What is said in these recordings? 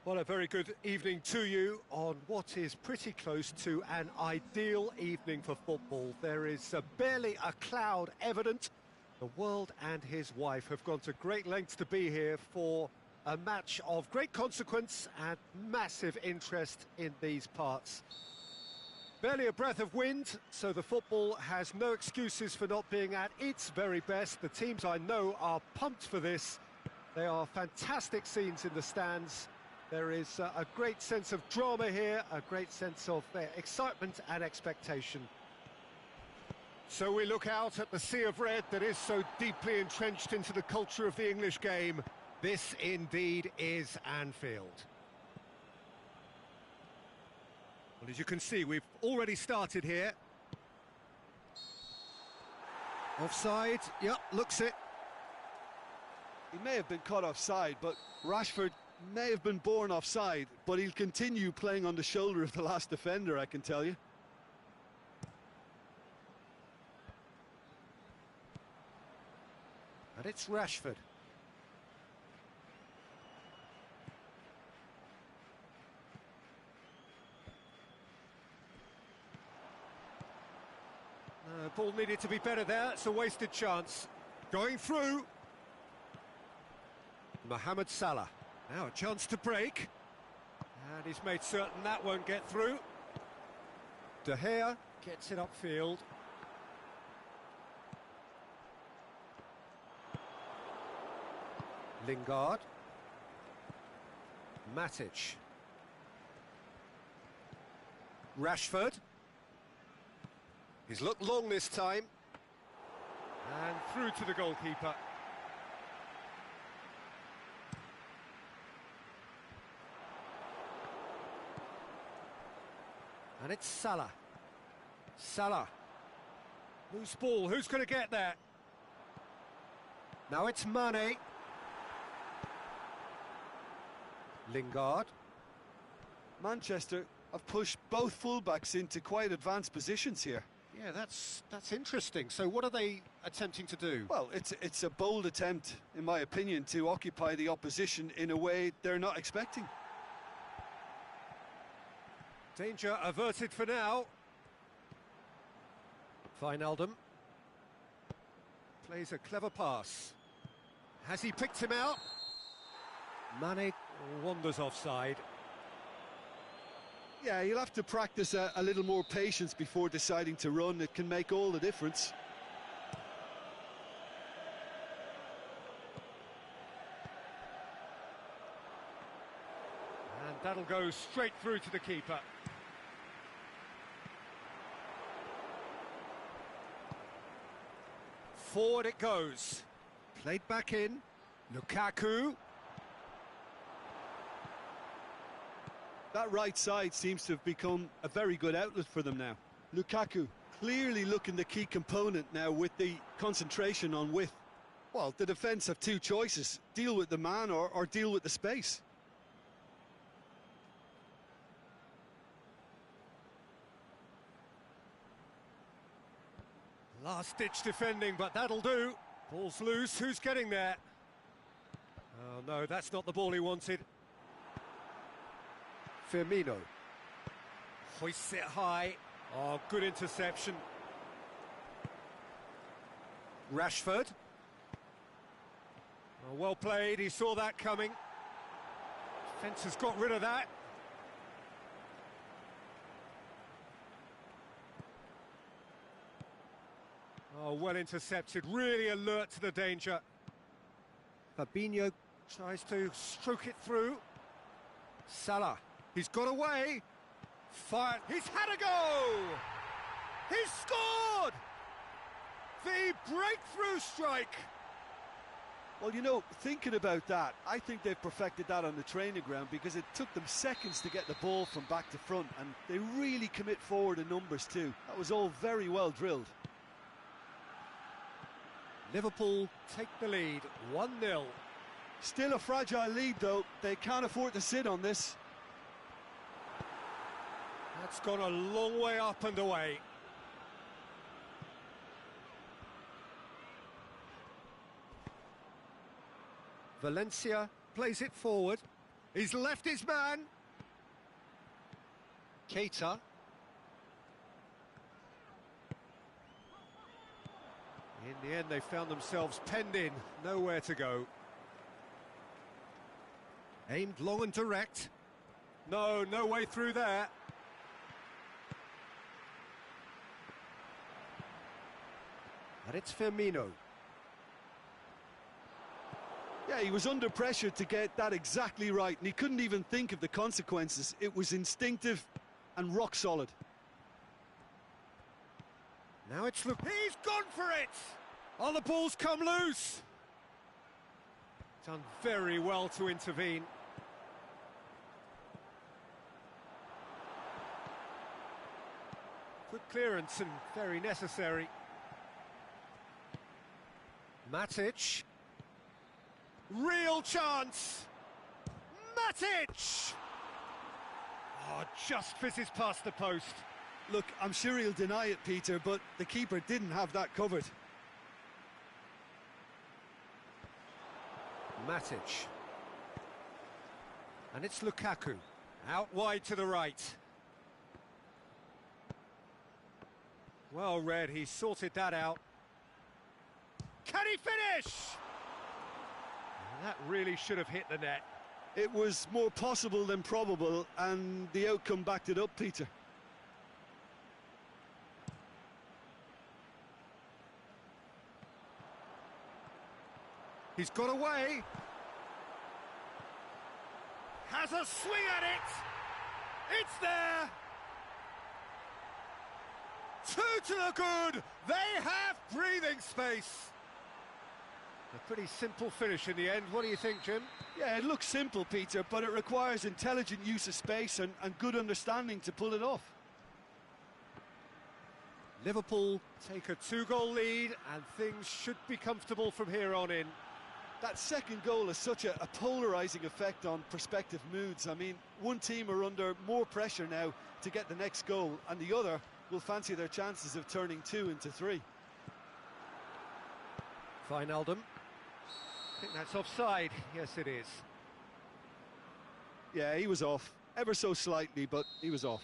Well, a very good evening to you on what is pretty close to an ideal evening for football. There is barely a cloud evident. The world and his wife have gone to great lengths to be here for a match of great consequence and massive interest in these parts. Barely a breath of wind, so the football has no excuses for not being at its very best. The teams I know are pumped for this. They are fantastic scenes in the stands. There is a great sense of drama here, a great sense of excitement and expectation. So we look out at the sea of red that is so deeply entrenched into the culture of the English game. This indeed is Anfield. Well, as you can see, we've already started here. Offside, yep, looks it. He may have been caught offside, but Rashford may have been born offside, but he'll continue playing on the shoulder of the last defender, I can tell you. And it's Rashford. Ball needed to be better there, it's a wasted chance. Going through. Mohamed Salah. Now a chance to break. And he's made certain that won't get through. De Gea gets it upfield. Lingard. Matic. Rashford. He's looked long this time. And through to the goalkeeper. And it's Salah. Salah. Loose ball, who's going to get that? Now it's Mane. Lingard. Manchester have pushed both fullbacks into quite advanced positions here. Yeah, that's interesting. So what are they attempting to do? Well, it's a bold attempt, in my opinion, to occupy the opposition in a way they're not expecting. Danger averted for now. Wijnaldum plays a clever pass. Has he picked him out? Mane wanders offside. Yeah, you'll have to practice a little more patience before deciding to run. It can make all the difference. And that'll go straight through to the keeper. Forward it goes. Played back in. Lukaku. That right side seems to have become a very good outlet for them now. Lukaku clearly looking the key component now with the concentration on width. Well, the defence have two choices: deal with the man or deal with the space. Last-ditch defending, but that'll do. Ball's loose, who's getting there? Oh no, that's not the ball he wanted. Firmino. Hoists it high. Oh, good interception. Rashford. Oh, well played, he saw that coming. Defence has got rid of that. Oh, well intercepted, really alert to the danger. Fabinho tries to stroke it through. Salah, he's got away. Fire, he's had a go! He's scored! The breakthrough strike! Well, you know, thinking about that, I think they've perfected that on the training ground because it took them seconds to get the ball from back to front, and they really commit forward in numbers too. That was all very well drilled. Liverpool take the lead, 1-0. Still a fragile lead though, they can't afford to sit on this. That's gone a long way up and away. Valencia plays it forward. He's left his man. Keita. In the end, they found themselves penned in, nowhere to go. Aimed long and direct. No way through there. And it's Firmino. Yeah, he was under pressure to get that exactly right, and he couldn't even think of the consequences. It was instinctive and rock solid. Now it's look. He's gone for it! Oh, the ball's come loose! Done very well to intervene. Good clearance and very necessary. Matic. Real chance! Matic! Oh, just fizzes past the post. Look, I'm sure he'll deny it, Peter, but the keeper didn't have that covered. Matic. And it's Lukaku. Out wide to the right. Well read, he sorted that out. Can he finish? That really should have hit the net. It was more possible than probable, and the outcome backed it up, Peter. He's got away. Has a swing at it. It's there. 2 to the good. They have breathing space. A pretty simple finish in the end. What do you think, Jim? Yeah, it looks simple, Peter, but it requires intelligent use of space and good understanding to pull it off. Liverpool take a 2-goal lead, and things should be comfortable from here on in. That second goal has such a polarising effect on prospective moods. I mean, one team are under more pressure now to get the next goal, and the other will fancy their chances of turning 2 into 3. Wijnaldum. I think that's offside. Yes, it is. Yeah, he was off. Ever so slightly, but he was off.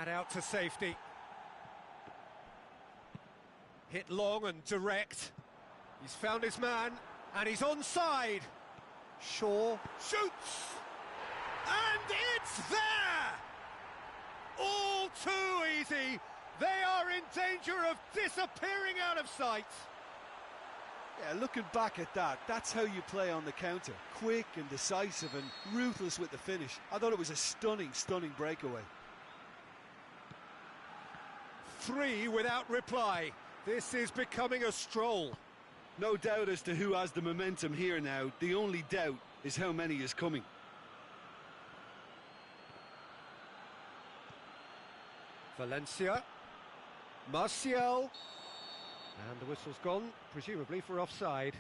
And out to safety. Hit long and direct. He's found his man, and he's onside. Shaw shoots! And it's there! All too easy. They are in danger of disappearing out of sight. Yeah, looking back at that, that's how you play on the counter. Quick and decisive and ruthless with the finish. I thought it was a stunning breakaway. 3 without reply. This is becoming a stroll. No doubt as to who has the momentum here now. The only doubt is how many is coming. Valencia. Martial. And the whistle's gone, presumably for offside.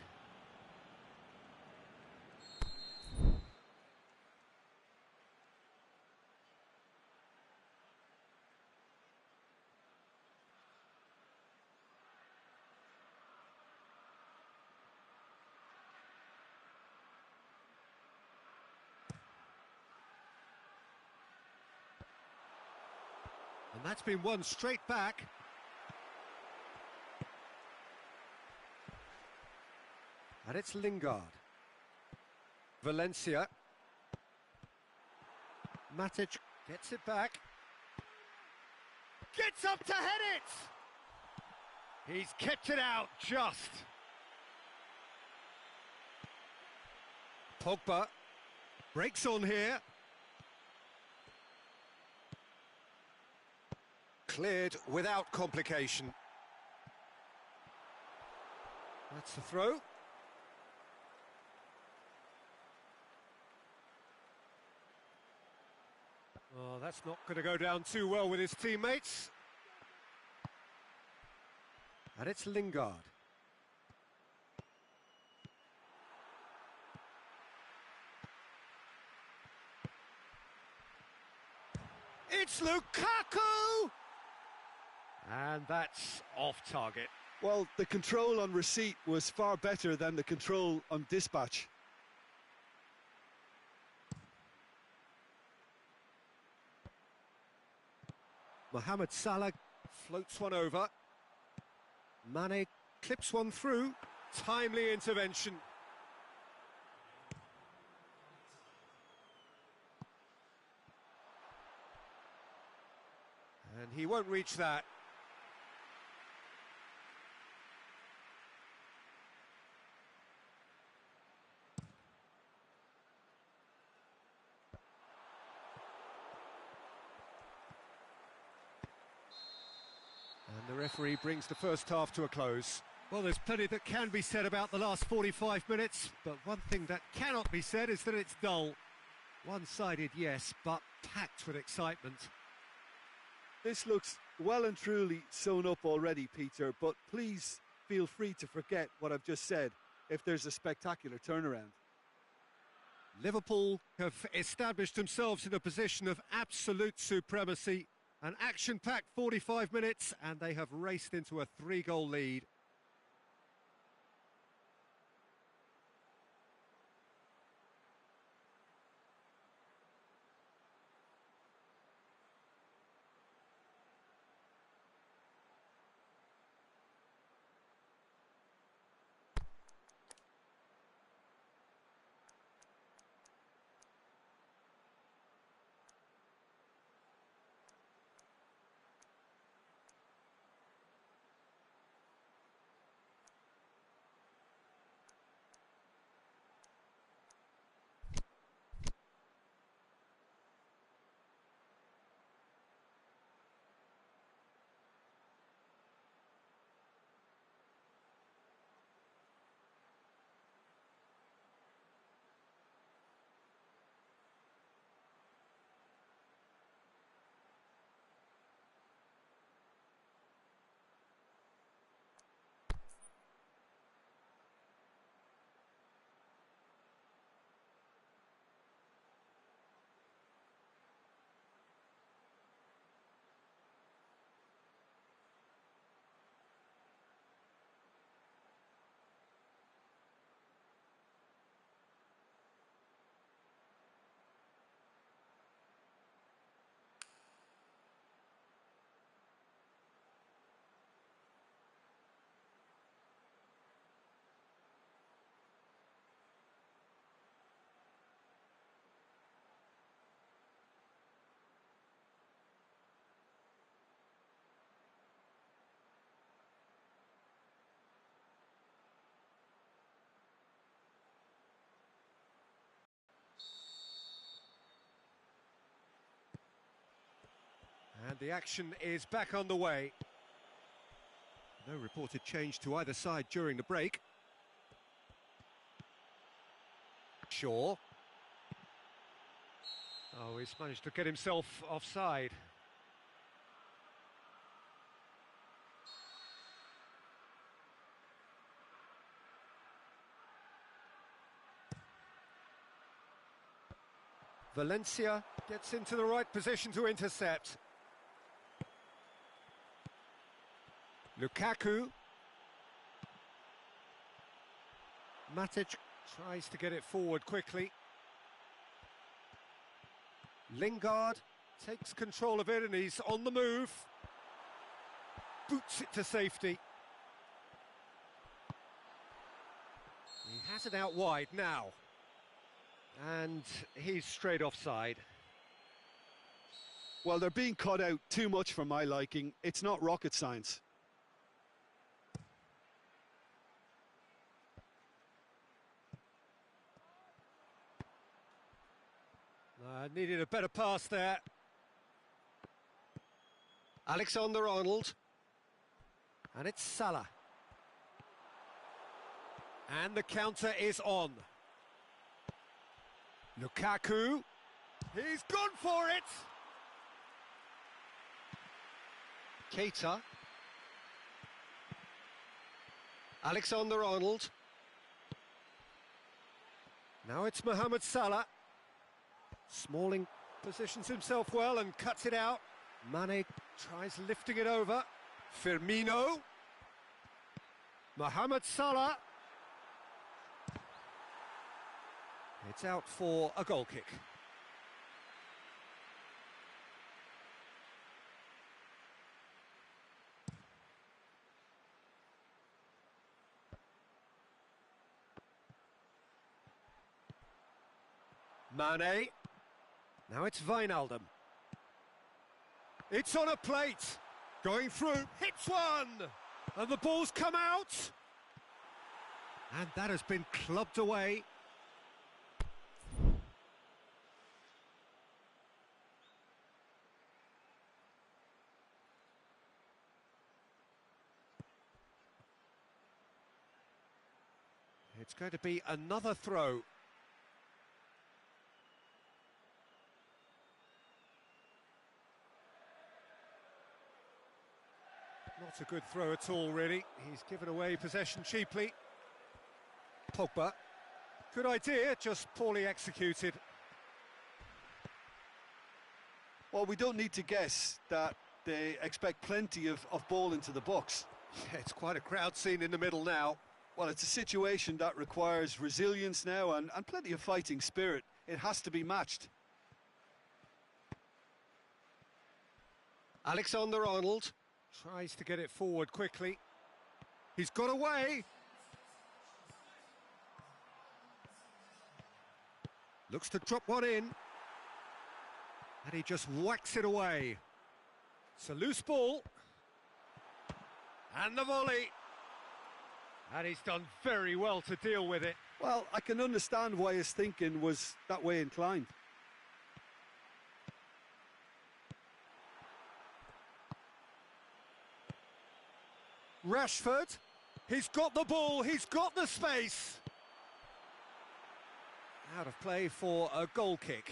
And that's been won straight back. And it's Lingard. Valencia. Matic gets it back. Gets up to head it! He's kept it out, just. Pogba breaks on here. Cleared without complication. That's the throw. Oh, that's not going to go down too well with his teammates. And it's Lingard. It's Lukaku! And that's off target. Well, the control on receipt was far better than the control on dispatch. Mohamed Salah floats one over. Mane clips one through. Timely intervention. And he won't reach that. And the referee brings the first half to a close. Well, there's plenty that can be said about the last 45 minutes, but one thing that cannot be said is that it's dull. One-sided, yes, but packed with excitement. This looks well and truly sewn up already, Peter, but please feel free to forget what I've just said if there's a spectacular turnaround. Liverpool have established themselves in a position of absolute supremacy. An action-packed 45 minutes, and they have raced into a 3-goal lead. And the action is back on the way. No reported change to either side during the break. Shaw. Oh, he's managed to get himself offside. Valencia gets into the right position to intercept. Lukaku. Matic tries to get it forward quickly. Lingard takes control of it and he's on the move. Boots it to safety. He has it out wide now. And he's straight offside. Well, they're being cut out too much for my liking. It's not rocket science. Needed a better pass there. Alexander-Arnold. And it's Salah. And the counter is on. Lukaku. He's gone for it! Keita. Alexander-Arnold. Now it's Mohamed Salah. Smalling positions himself well and cuts it out. Mane tries lifting it over. Firmino. Mohamed Salah. It's out for a goal kick. Mane. Now it's Wijnaldum. It's on a plate. Going through. Hits one. And the ball's come out. And that has been clubbed away. It's going to be another throw. Not a good throw at all, really. He's given away possession cheaply. Pogba. Good idea, just poorly executed. Well, we don't need to guess that they expect plenty of ball into the box. Yeah, it's quite a crowd scene in the middle now. Well, it's a situation that requires resilience now and plenty of fighting spirit. It has to be matched. Alexander-Arnold tries to get it forward quickly. He's got away. Looks to drop one in. And he just whacks it away. It's a loose ball. And the volley. And he's done very well to deal with it. Well, I can understand why his thinking was that way inclined. Rashford, he's got the ball, he's got the space. Out of play for a goal kick.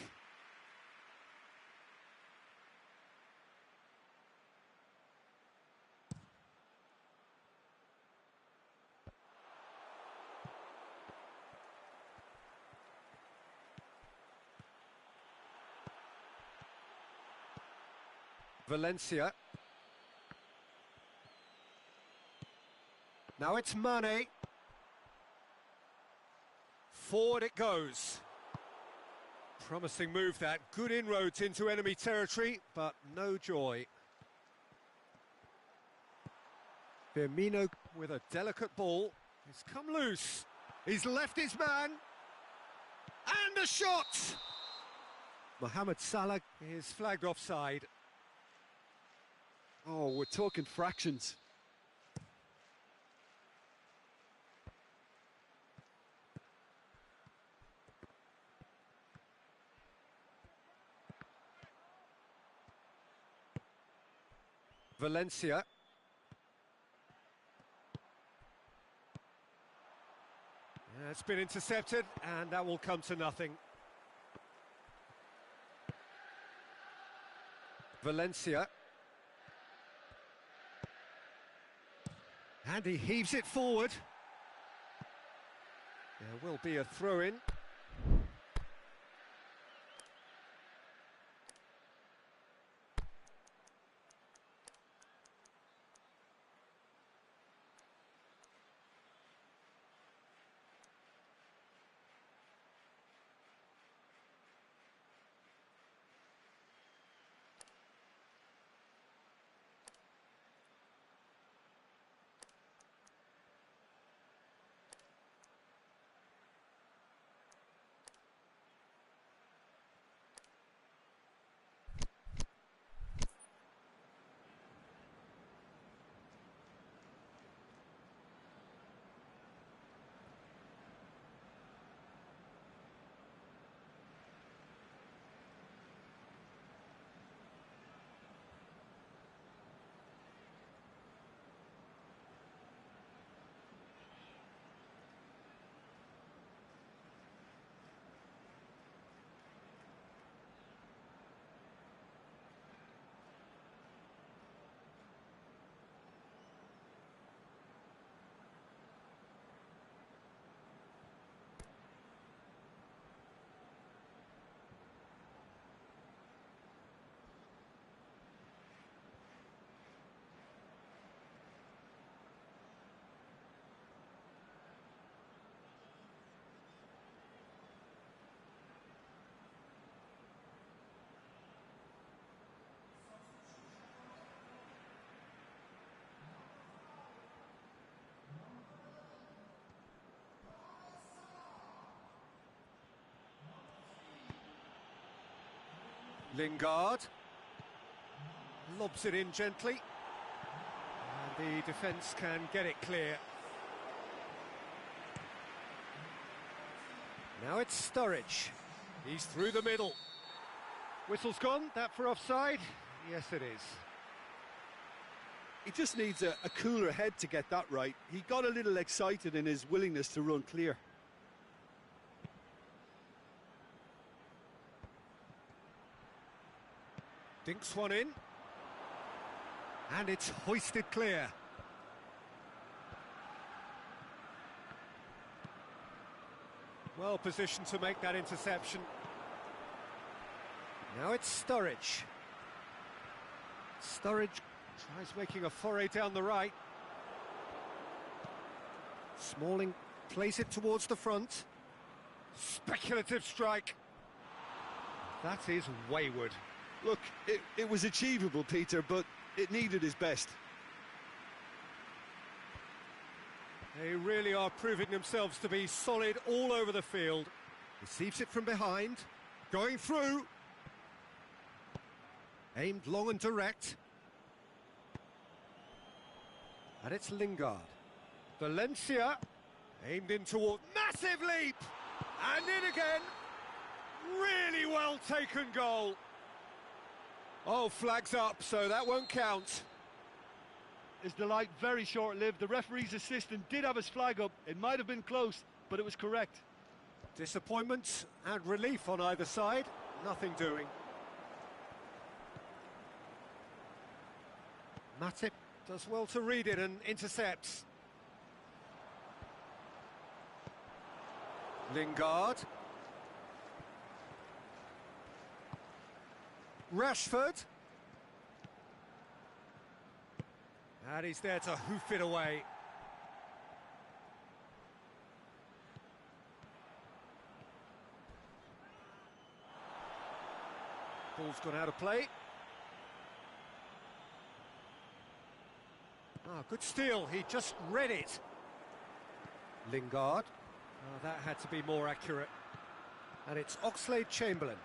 Valencia. Now it's Mane. Forward it goes. Promising move that. Good inroads into enemy territory, but no joy. Firmino with a delicate ball. He's come loose. He's left his man. And a shot! Mohamed Salah is flagged offside. Oh, we're talking fractions. Valencia. It's been intercepted, and that will come to nothing. Valencia. And he heaves it forward. There will be a throw-in. Lingard. Lobs it in gently. And the defence can get it clear. Now it's Sturridge. He's through the middle. Whistle's gone. That for offside? Yes, it is. He just needs a cooler head to get that right. He got a little excited in his willingness to run clear. Dinks one in. And it's hoisted clear. Well positioned to make that interception. Now it's Sturridge. Sturridge tries making a foray down the right. Smalling plays it towards the front. Speculative strike. That is wayward. Look, it was achievable, Peter, but it needed his best. They really are proving themselves to be solid all over the field. Receives it from behind. Going through. Aimed long and direct. And it's Lingard. Valencia. Aimed in toward... Massive leap! And in again. Really well taken goal. Oh, flags up, so that won't count. His delight very short-lived. The referee's assistant did have his flag up. It might have been close, but it was correct. Disappointment and relief on either side. Nothing doing. Matip does well to read it and intercepts. Lingard. Rashford. And he's there to hoof it away. Ball's gone out of play. Ah, good steal, he just read it. Lingard. Oh, that had to be more accurate. And it's Oxlade-Chamberlain.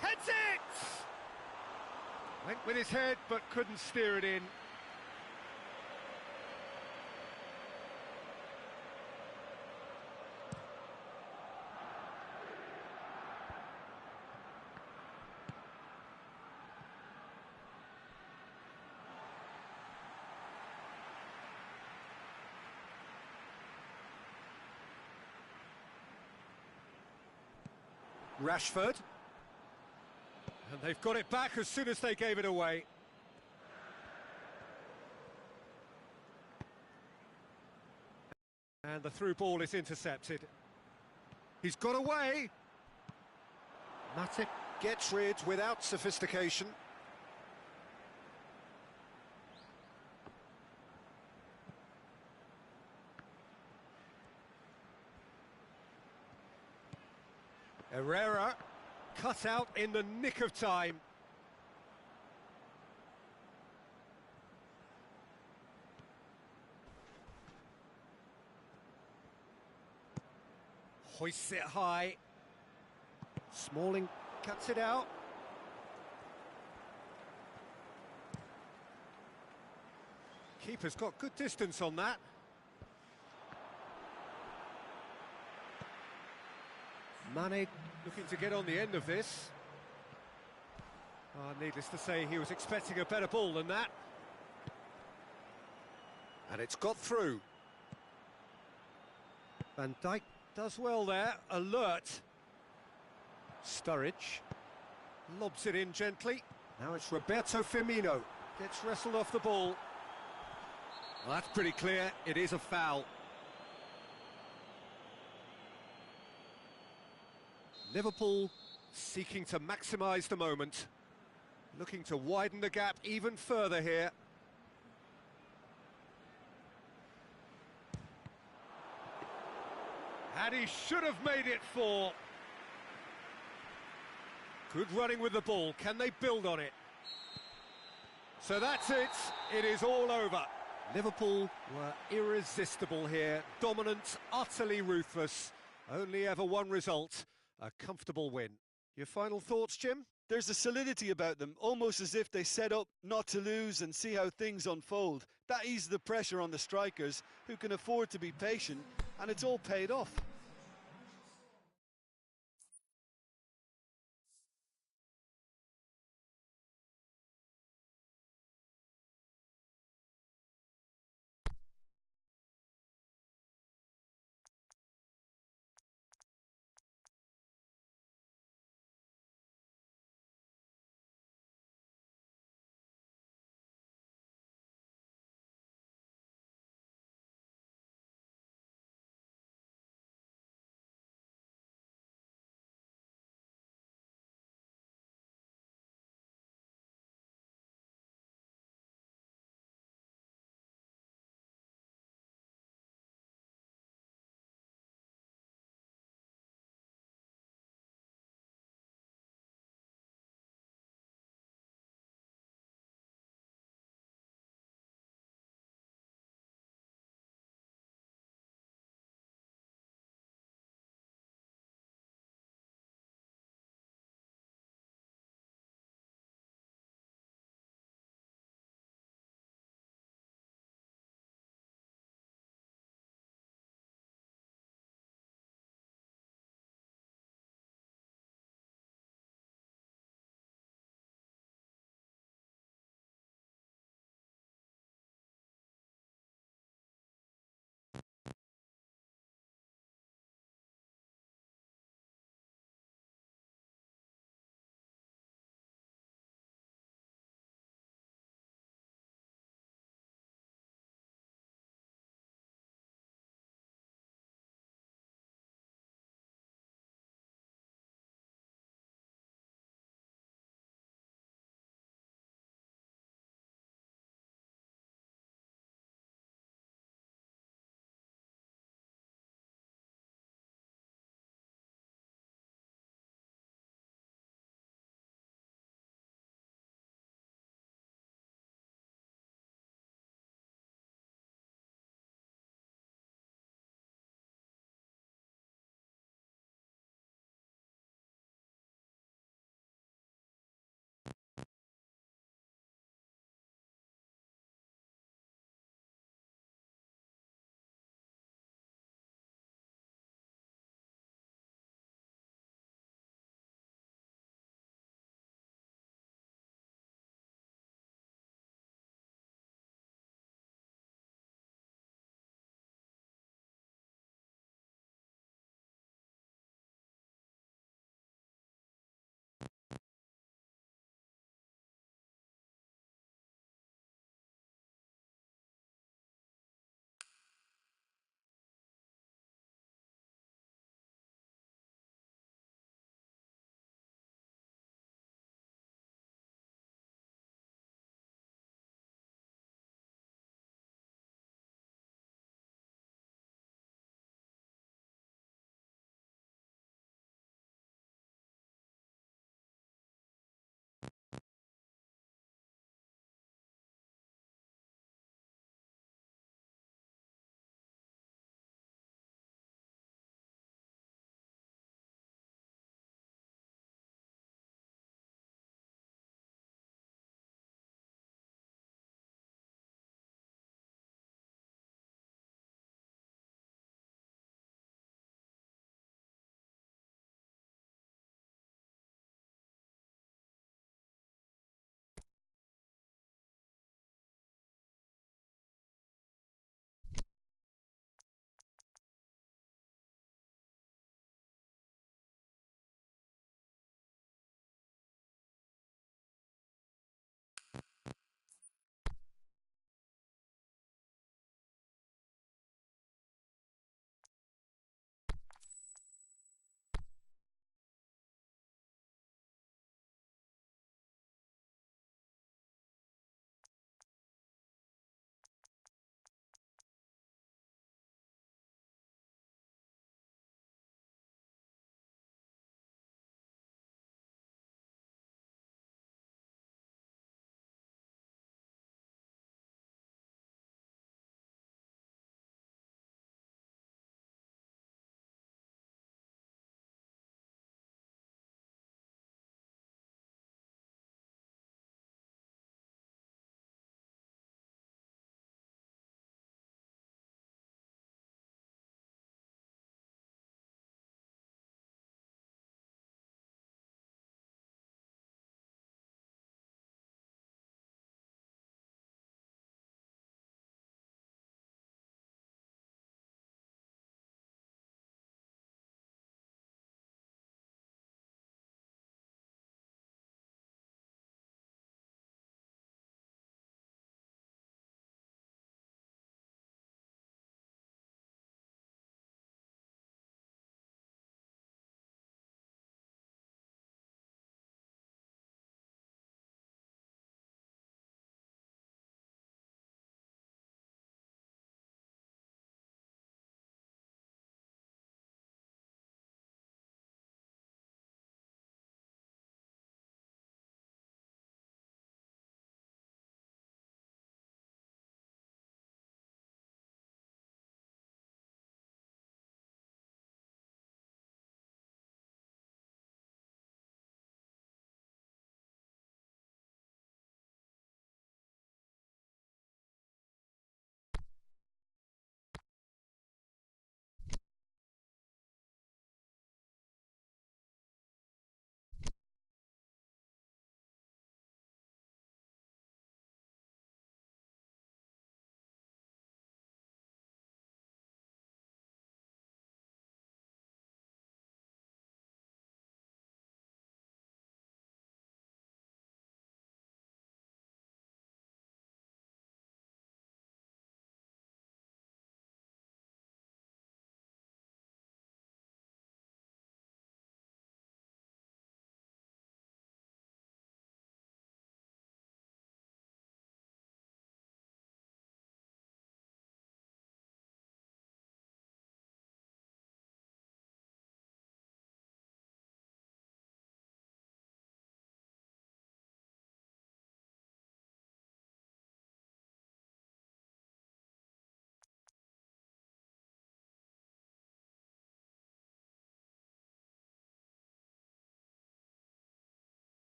Heads it! Went with his head, but couldn't steer it in. Rashford. And they've got it back as soon as they gave it away. And the through ball is intercepted. He's got away. Matip gets rid without sophistication. Herrera cut out in the nick of time. Hoists it high. Smalling cuts it out. Keeper's got good distance on that. Mane looking to get on the end of this. Needless to say, he was expecting a better ball than that. And it's got through. Van Dijk does well there, alert. Sturridge lobs it in gently. Now it's Roberto Firmino. Gets wrestled off the ball. Well, that's pretty clear, it is a foul. Liverpool seeking to maximise the moment, looking to widen the gap even further here. And he should have made it 4. Good running with the ball, can they build on it? So that's it, it is all over. Liverpool were irresistible here, dominant, utterly ruthless. Only ever one result, a comfortable win. Your final thoughts, Jim? There's a solidity about them, almost as if they set up not to lose and see how things unfold. That eases the pressure on the strikers, who can afford to be patient, and it's all paid off.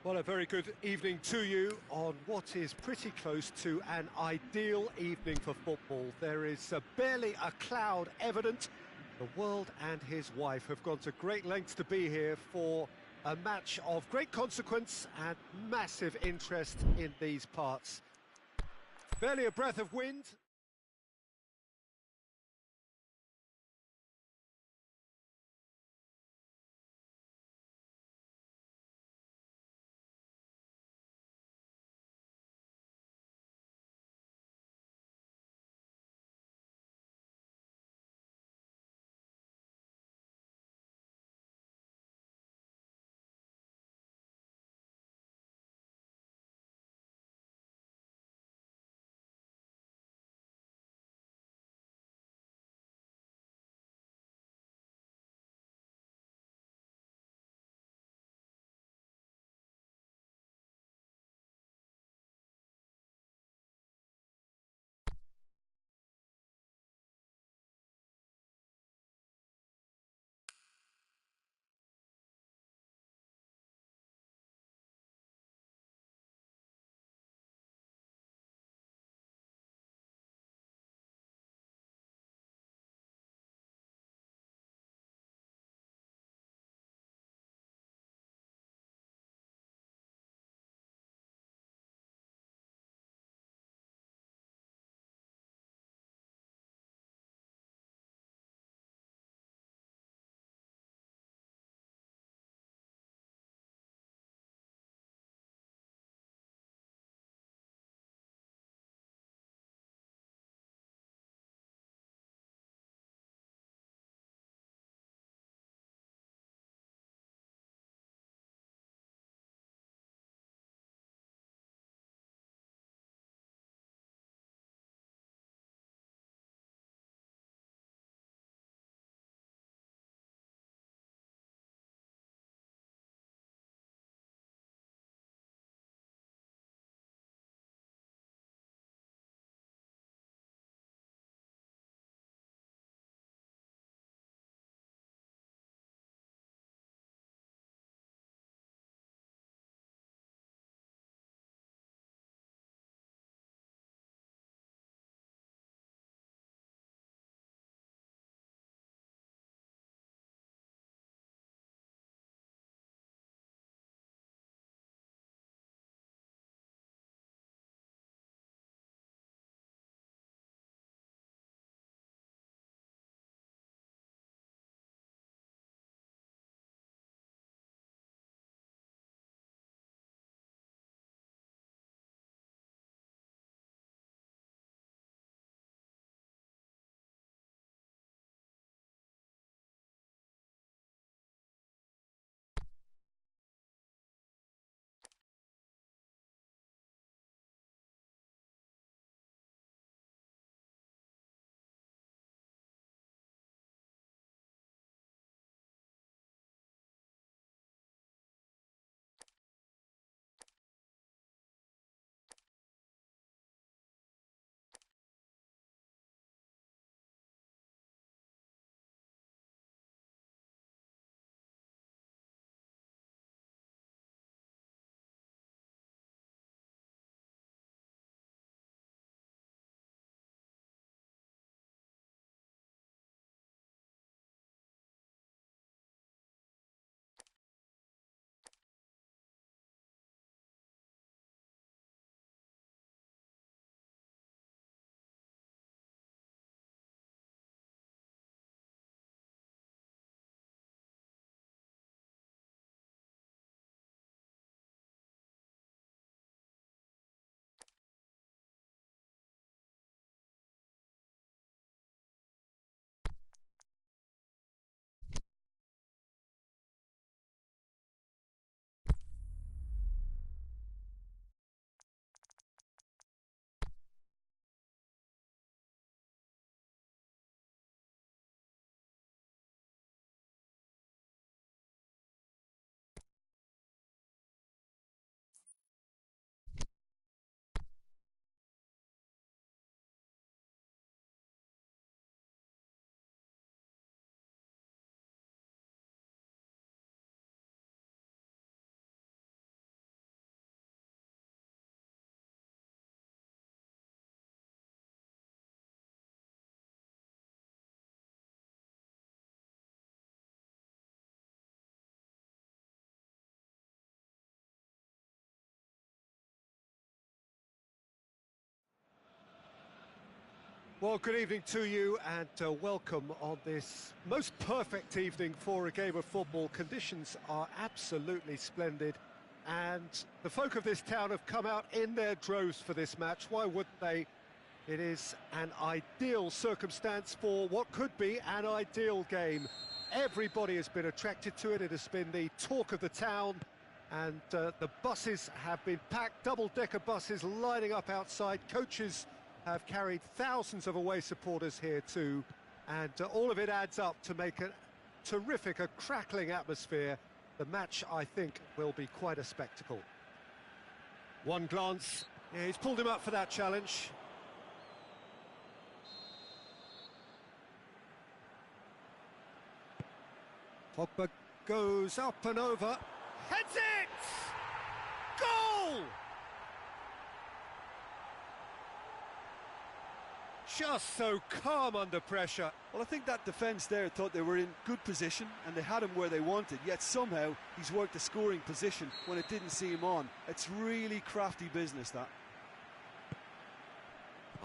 Well, a very good evening to you on what is pretty close to an ideal evening for football. There is barely a cloud evident. The world and his wife have gone to great lengths to be here for a match of great consequence and massive interest in these parts. Barely a breath of wind. Well, good evening to you and welcome on this most perfect evening for a game of football. Conditions are absolutely splendid and the folk of this town have come out in their droves for this match. Why wouldn't they? It is an ideal circumstance for what could be an ideal game. Everybody has been attracted to it. It has been the talk of the town and the buses have been packed, double-decker buses lining up outside. Coaches have carried thousands of away supporters here too, and all of it adds up to make a terrific, a crackling atmosphere. The match, I think, will be quite a spectacle. One glance, yeah, he's pulled him up for that challenge. Pogba goes up and over, heads it! Goal! Just so calm under pressure. Well, I think that defence there thought they were in good position and they had him where they wanted, yet somehow he's worked a scoring position when it didn't see him on. It's really crafty business, that.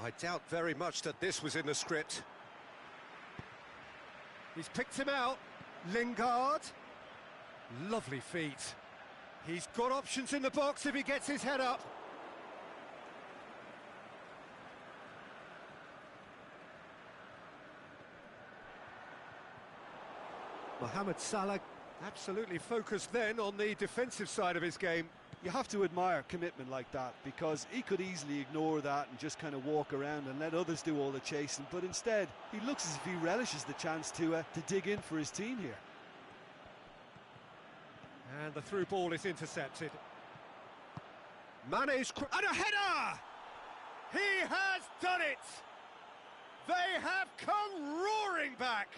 I doubt very much that this was in the script. He's picked him out. Lingard. Lovely feet. He's got options in the box if he gets his head up. Mohamed Salah absolutely focused then on the defensive side of his game. You have to admire commitment like that, because he could easily ignore that and just kind of walk around and let others do all the chasing, but instead he looks as if he relishes the chance to dig in for his team here. And the through ball is intercepted. Mane's and a header! He has done it! They have come roaring back!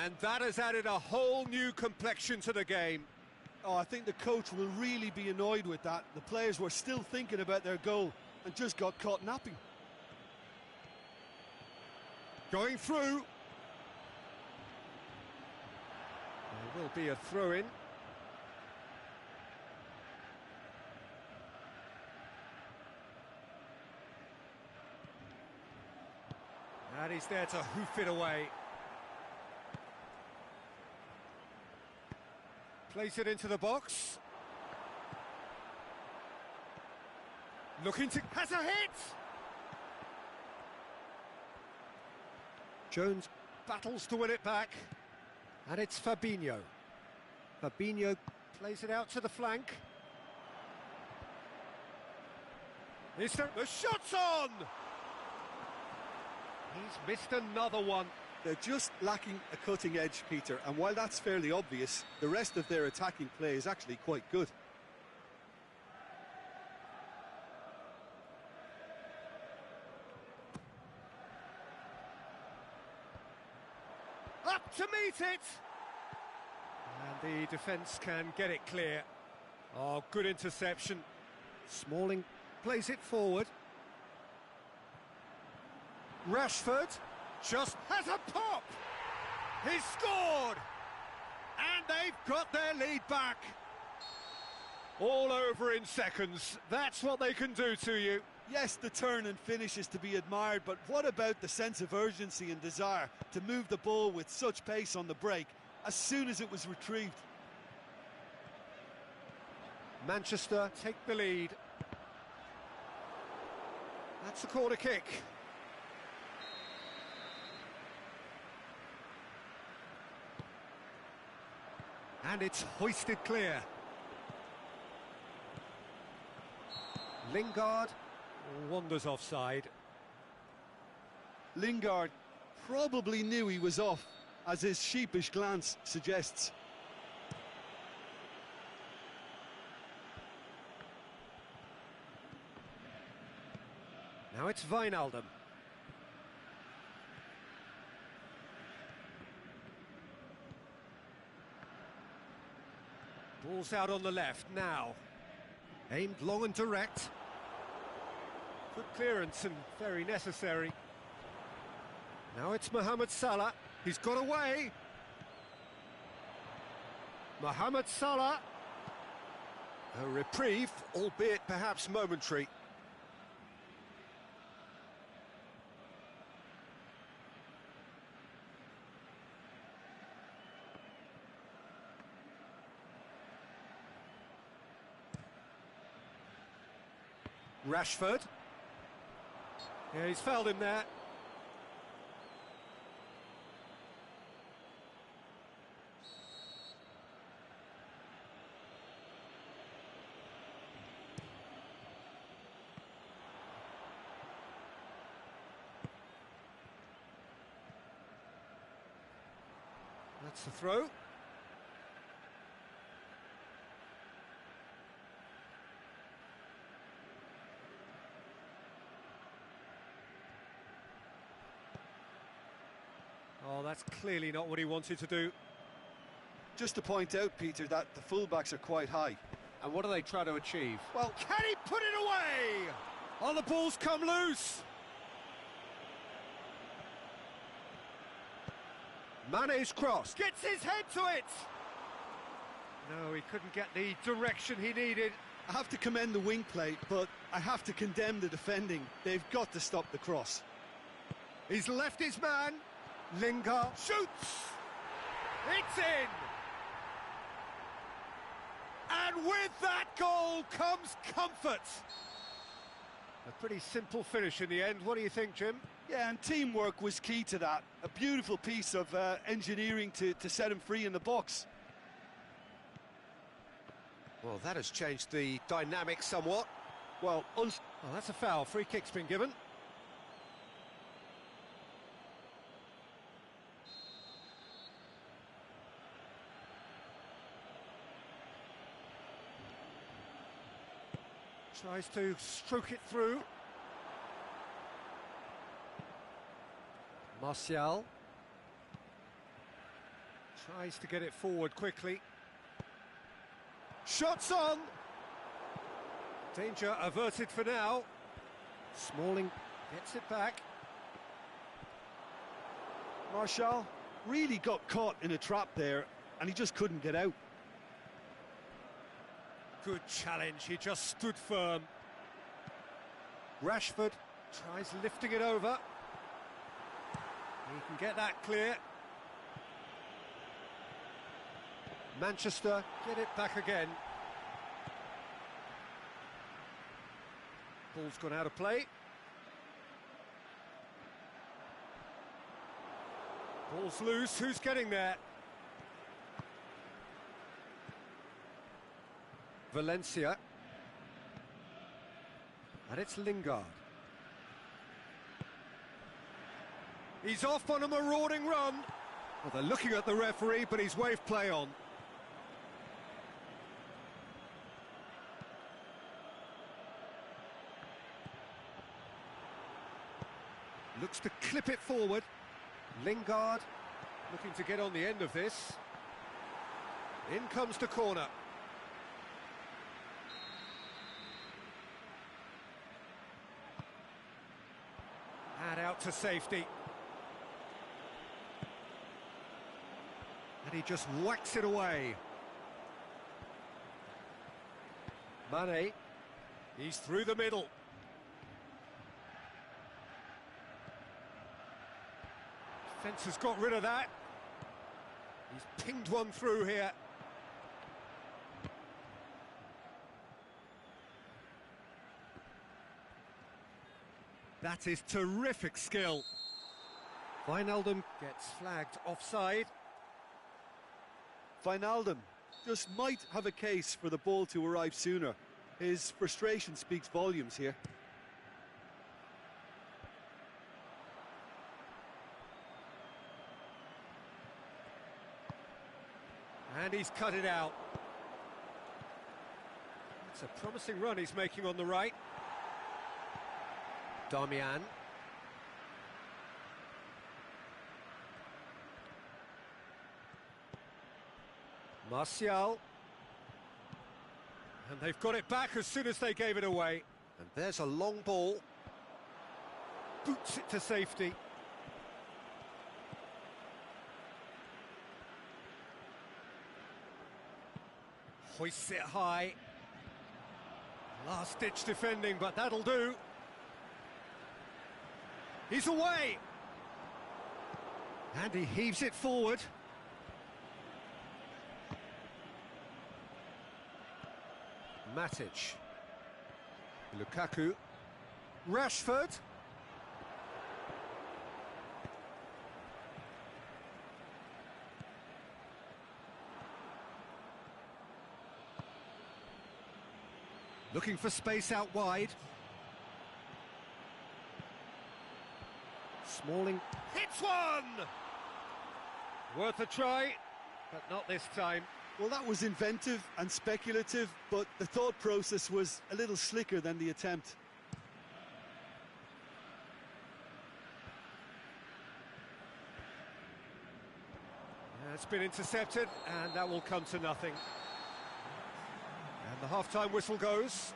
And that has added a whole new complexion to the game. Oh, I think the coach will really be annoyed with that. The players were still thinking about their goal and just got caught napping. Going through. There will be a throw-in. And he's there to hoof it away. Place it into the box. Looking to... has a hit! Jones battles to win it back. And it's Fabinho. Fabinho plays it out to the flank. The shot's on! He's missed another one. They're just lacking a cutting edge, Peter, and while that's fairly obvious, the rest of their attacking play is actually quite good. Up to meet it! And the defence can get it clear. Oh, good interception. Smalling plays it forward. Rashford just has a pop! He's scored! And they've got their lead back. All over in seconds. That's what they can do to you. Yes, the turn and finish is to be admired, but what about the sense of urgency and desire to move the ball with such pace on the break as soon as it was retrieved? Manchester take the lead. That's a corner kick. And it's hoisted clear. Lingard wanders offside. Lingard probably knew he was off, as his sheepish glance suggests. Now it's Wijnaldum. Ball's out on the left now. Aimed long and direct. Good clearance and very necessary. Now it's Mohamed Salah. He's got away. Mohamed Salah. A reprieve, albeit perhaps momentary. Rashford. Yeah, he's fouled him there. That's the throw. Oh, that's clearly not what he wanted to do. Just to point out, Peter, that the fullbacks are quite high. And what do they try to achieve? Well, can he put it away? Oh, the ball's come loose. Mane's cross. Gets his head to it. No, he couldn't get the direction he needed. I have to commend the wing play, but I have to condemn the defending. They've got to stop the cross. He's left his man. Lingard shoots. It's in. And with that goal comes comfort. A pretty simple finish in the end. What do you think, Jim? Yeah, and teamwork was key to that. A beautiful piece of engineering to set him free in the box. Well, that has changed the dynamic somewhat. Well, that's a foul. Free kick's been given. Tries to stroke it through. Martial. Tries to get it forward quickly. Shots on! Danger averted for now. Smalling gets it back. Martial really got caught in a trap there, and he just couldn't get out. Good challenge, he just stood firm. Rashford tries lifting it over. He can get that clear. Manchester get it back again. Ball's gone out of play. Ball's loose, who's getting there? Valencia. And it's Lingard. He's off on a marauding run. Well, they're looking at the referee, but he's waved play on. Looks to clip it forward. Lingard looking to get on the end of this. In comes the corner. And out to safety. And he just whacks it away. Mane. He's through the middle. Defence has got rid of that. He's pinged one through here. That is terrific skill. Wijnaldum gets flagged offside. Wijnaldum just might have a case for the ball to arrive sooner. His frustration speaks volumes here. And he's cut it out. It's a promising run he's making on the right. Darmian. Martial. And they've got it back as soon as they gave it away. And there's a long ball. Boots it to safety. Hoists it high. Last-ditch defending, but that'll do. He's away. And he heaves it forward. Matic. Lukaku. Rashford. Looking for space out wide. Smalling hits one! Worth a try, but not this time. Well, that was inventive and speculative, but the thought process was a little slicker than the attempt. It's been intercepted, and that will come to nothing. And the half-time whistle goes.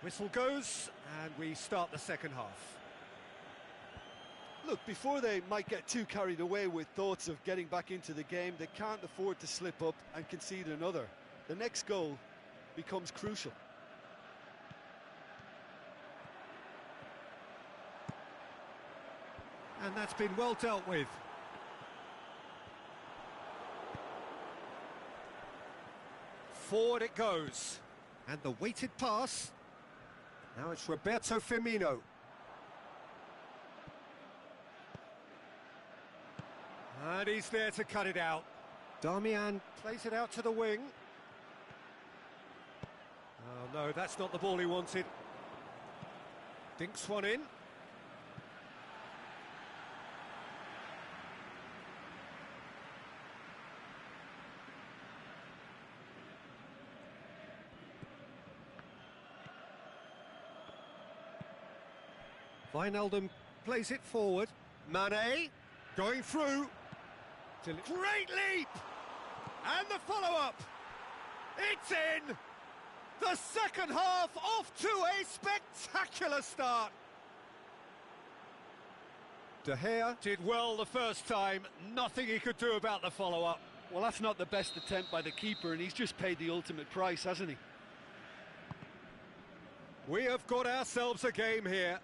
Whistle goes, and we start the second half. Look, before they might get too carried away with thoughts of getting back into the game, they can't afford to slip up and concede another. The next goal becomes crucial. And that's been well dealt with. Forward it goes. And the weighted pass. Now it's Roberto Firmino. And he's there to cut it out. Darmian plays it out to the wing. Oh no, that's not the ball he wanted. Dinks one in. Wijnaldum plays it forward. Mane going through. Great leap! And the follow-up. It's in! The second half off to a spectacular start. De Gea did well the first time. Nothing he could do about the follow-up. Well, that's not the best attempt by the keeper, and he's just paid the ultimate price, hasn't he? We have got ourselves a game here.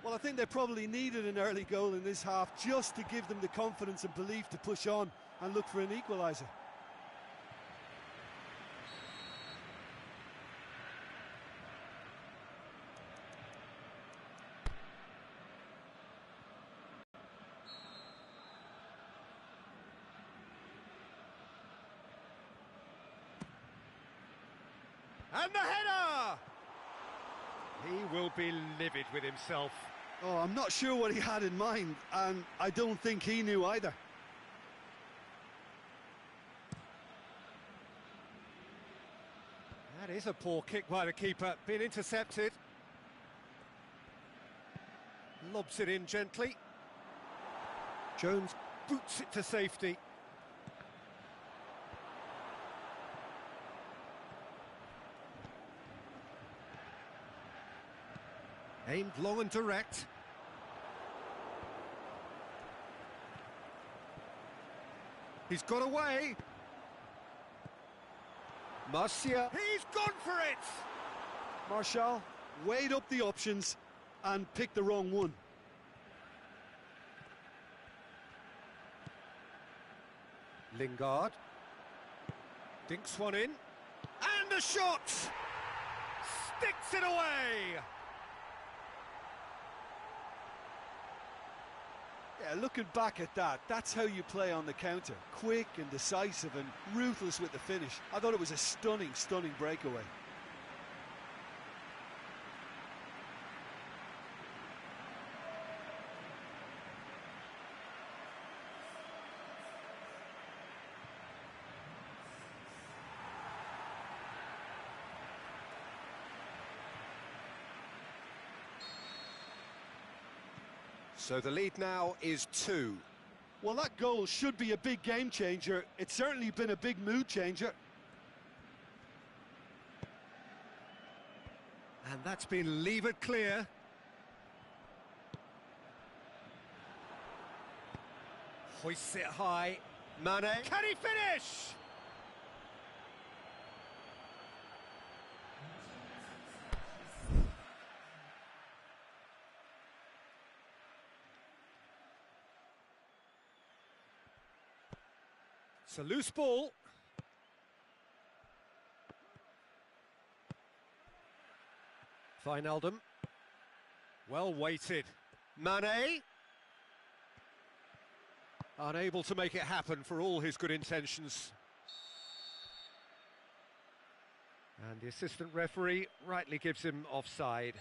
Well, I think they probably needed an early goal in this half just to give them the confidence and belief to push on and look for an equaliser. And the header! He will be livid with himself. Oh, I'm not sure what he had in mind, and I don't think he knew either. That is a poor kick by the keeper, being intercepted. Lobs it in gently. Jones boots it to safety. Aimed long and direct. He's got away. Marcia. He's gone for it! Martial weighed up the options and picked the wrong one. Lingard. Dinks one in. And a shot! Sticks it away! Yeah, looking back at that, that's how you play on the counter. Quick and decisive and ruthless with the finish. I thought it was a stunning, stunning breakaway. So the lead now is 2. Well, that goal should be a big game changer. It's certainly been a big mood changer. And that's been levered clear. Hoists it high. Mane. Can he finish? It's a loose ball. Wijnaldum. Well weighted. Mane. Unable to make it happen for all his good intentions. And the assistant referee rightly gives him offside.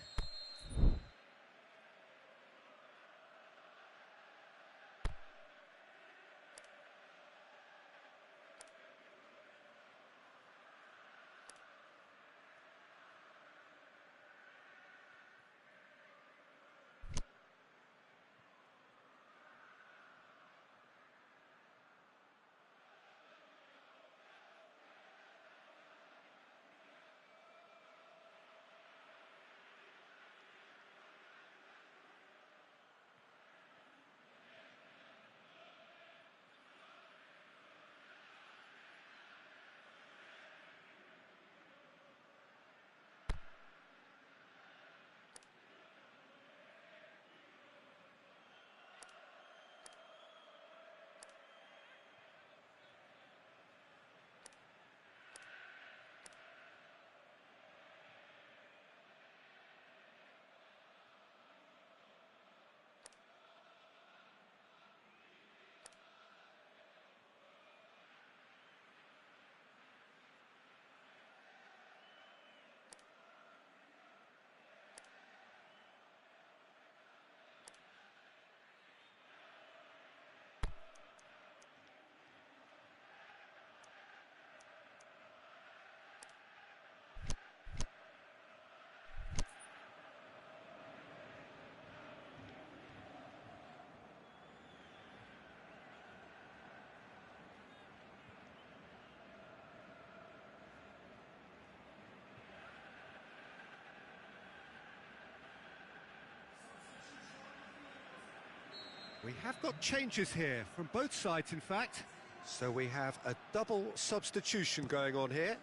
We have got changes here from both sides, in fact. So we have a double substitution going on here.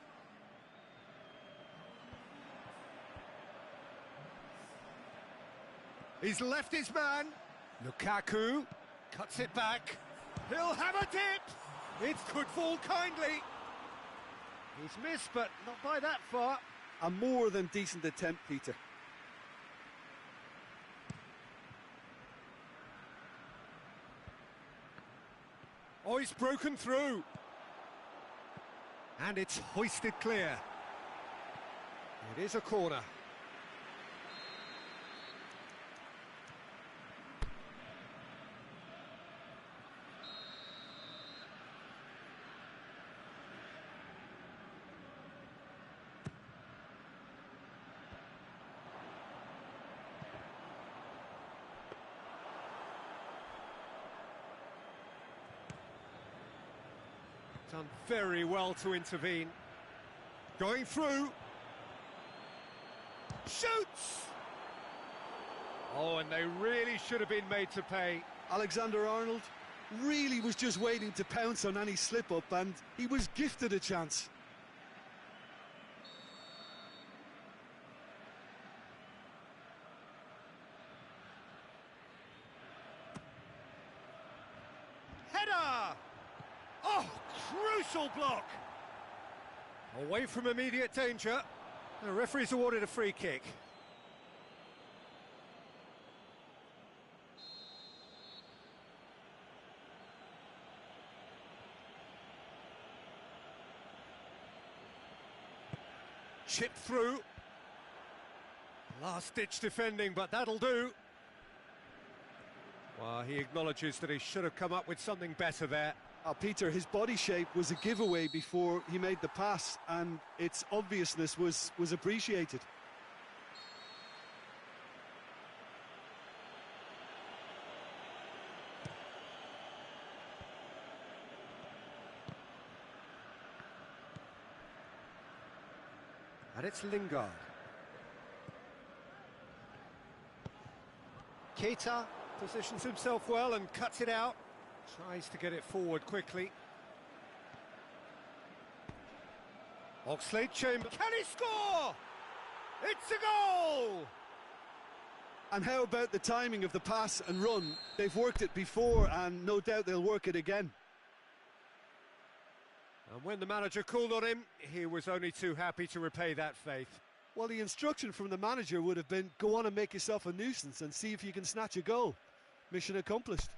He's left his man. Lukaku cuts it back. He'll have a dip. It could fall kindly. He's missed, but not by that far. A more than decent attempt, Peter. Oh, he's broken through. And it's hoisted clear. It is a corner. Done very well to intervene. Going through. Shoots! Oh, and they really should have been made to pay. Alexander-Arnold really was just waiting to pounce on any slip-up, and he was gifted a chance. Header! Oh, crucial block! Away from immediate danger. The referee's awarded a free kick. Chipped through. Last-ditch defending, but that'll do. Well, he acknowledges that he should have come up with something better there. Peter, his body shape was a giveaway before he made the pass, and its obviousness was appreciated. And it's Lingard. Keita positions himself well and cuts it out. Tries to get it forward quickly. Oxlade-Chamberlain. Can he score? It's a goal! And how about the timing of the pass and run? They've worked it before, and no doubt they'll work it again. And when the manager called on him, he was only too happy to repay that faith. Well, the instruction from the manager would have been, go on and make yourself a nuisance and see if you can snatch a goal. Mission accomplished.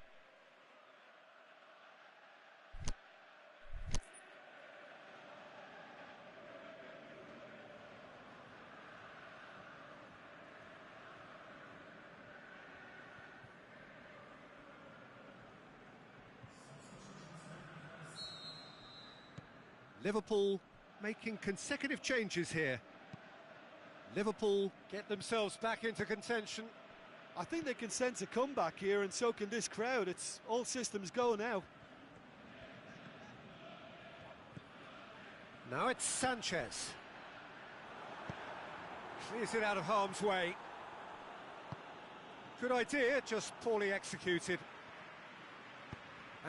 Liverpool making consecutive changes here. Liverpool get themselves back into contention. I think they can sense a comeback here, and so can this crowd. It's all systems go now. Now it's Sanchez. Clears it out of harm's way. Good idea, just poorly executed.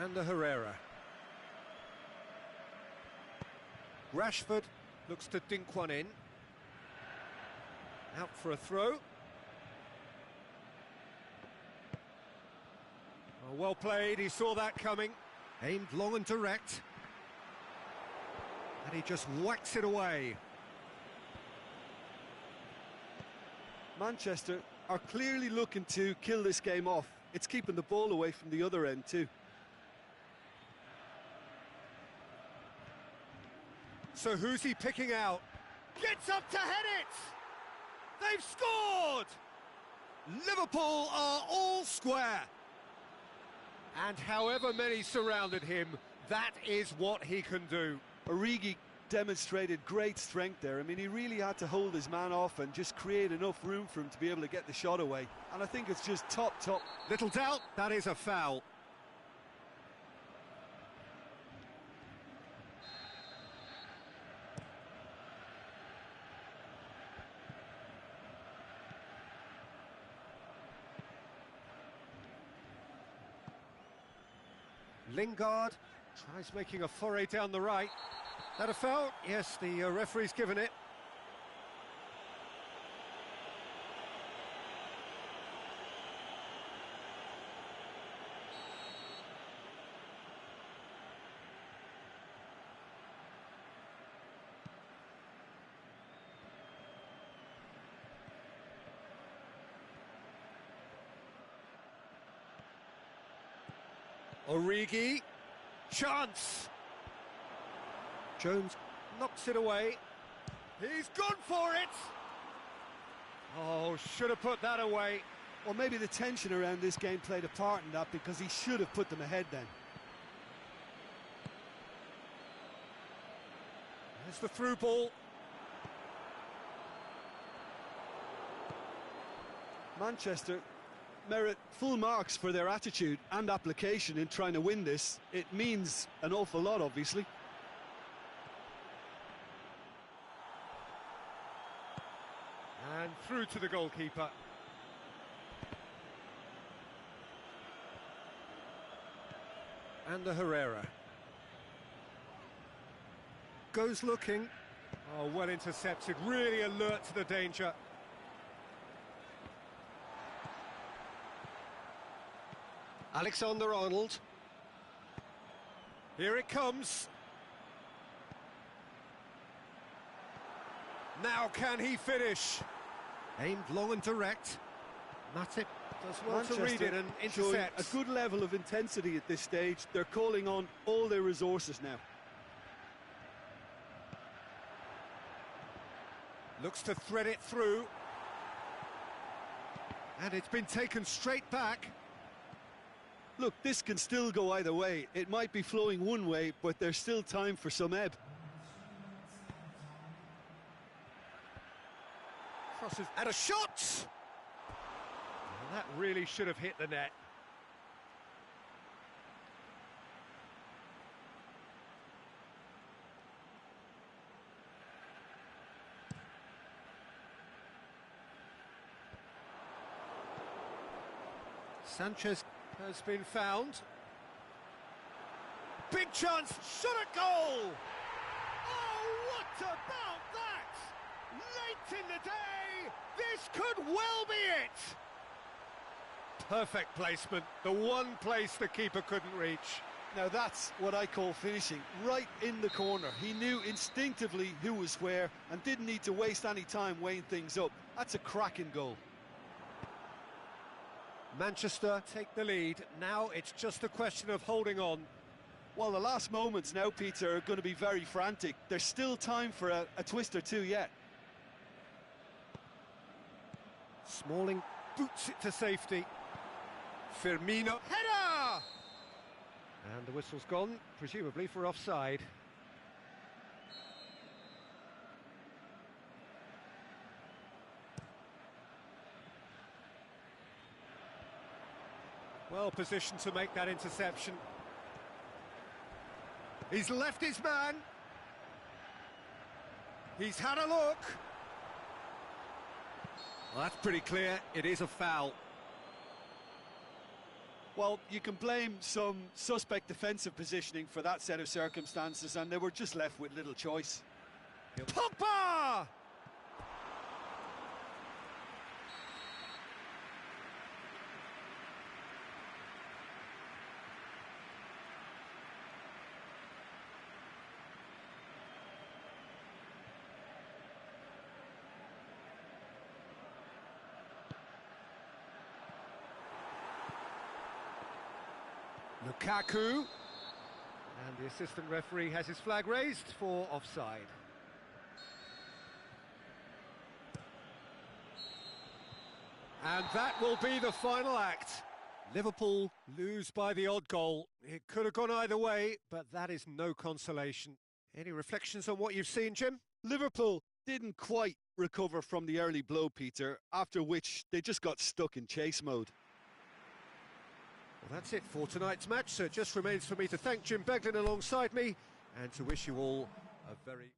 And the Herrera. Rashford looks to dink one in. Out for a throw. Oh, well played, he saw that coming. Aimed long and direct. And he just whacks it away. Manchester are clearly looking to kill this game off. It's keeping the ball away from the other end too. So who's he picking out? Gets up to head it! They've scored! Liverpool are all square. And however many surrounded him, that is what he can do. Origi demonstrated great strength there. I mean, he really had to hold his man off and just create enough room for him to be able to get the shot away. And I think it's just top. Little doubt, that is a foul. Lingard tries making a foray down the right. That a foul? Yes, the referee's given it. Origi, chance. Jones knocks it away. He's gone for it. Oh, should have put that away. Well, maybe the tension around this game played a part in that, because he should have put them ahead then. There's the through ball. Manchester merit full marks for their attitude and application in trying to win this. It means an awful lot, obviously. And through to the goalkeeper. And the Herrera. Goes looking. Oh, well intercepted, really alert to the danger. Alexander-Arnold. Here it comes. Now can he finish? Aimed long and direct. Matip does well to read it and intercept. A good level of intensity at this stage. They're calling on all their resources now. Looks to thread it through. And it's been taken straight back. Look, this can still go either way. It might be flowing one way, but there's still time for some ebb. Crosses and a shot! And that really should have hit the net. Sanchez has been found. Big chance, shot at goal! Oh, what about that? Late in the day, this could well be it! Perfect placement, the one place the keeper couldn't reach. Now that's what I call finishing, right in the corner. He knew instinctively who was where and didn't need to waste any time weighing things up. That's a cracking goal. Manchester take the lead. Now it's just a question of holding on. Well, the last moments now, Peter, are going to be very frantic. There's still time for a twist or two yet. Smalling boots it to safety. Firmino, header! And the whistle's gone, presumably for offside. Well positioned to make that interception. He's left his man. He's had a look. Well, that's pretty clear. It is a foul. Well, you can blame some suspect defensive positioning for that set of circumstances, and they were just left with little choice. Pogba! Lukaku, and the assistant referee has his flag raised for offside. And that will be the final act. Liverpool lose by the odd goal. It could have gone either way, but that is no consolation. Any reflections on what you've seen, Jim? Liverpool didn't quite recover from the early blow, Peter, after which they just got stuck in chase mode. Well, that's it for tonight's match, so it just remains for me to thank Jim Beglin alongside me and to wish you all a very...